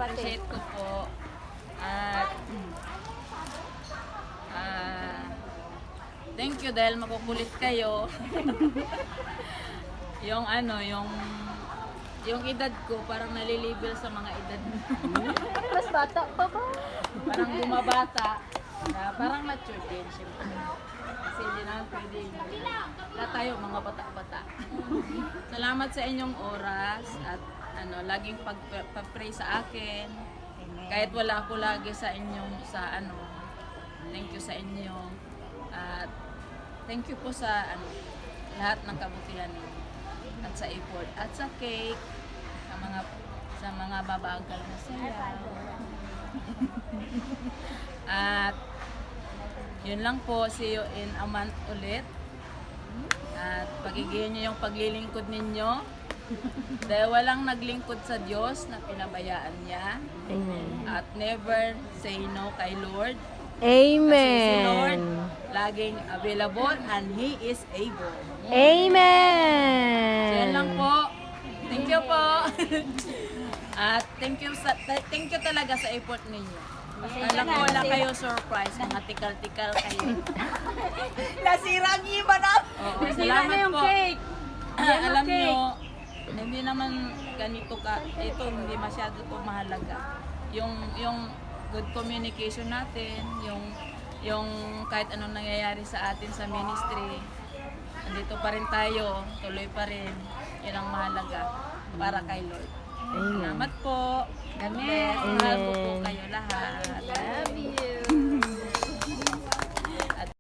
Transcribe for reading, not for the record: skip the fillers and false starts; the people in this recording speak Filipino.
appreciate ko po. At thank you dahil makukulit kayo. yung edad ko parang nalilibel sa mga edad mo. Mas bata pa ba? Parang bumabata. Parang mature din, syempre. Kasi hindi naman pwede. Lahat tayo, mga bata-bata. Salamat sa inyong oras at laging pag-pray sa akin. Kahit wala ako lagi sa inyong, thank you sa inyo. At thank you po sa lahat ng kabutihan ninyo. At sa effort. At sa cake. Sa mga babagal na sila. At yun lang po, see you in a month ulit. At pagigihan niyo yung paglilingkod ninyo. Dahil walang naglingkod sa Diyos na pinabayaan niya. Amen. At never say no kay Lord. Amen. Kasi si Lord laging available and He is able. Amen. So yan lang po. Thank you po. At thank you talaga sa effort ninyo. Alam ko wala kayo surprise, mga tikal-tikal kayo. Nasira ang iba na! Oo, salamat po. Alam nyo, hindi naman ganito ka, ito hindi masyado to mahalaga. Yung good communication natin, yung kahit anong nangyayari sa atin sa ministry, andito pa rin tayo, tuloy pa rin. Yan ang mahalaga para kay Lord. Salamat po. God bless. Mahal ko po kayo lahat. Love you!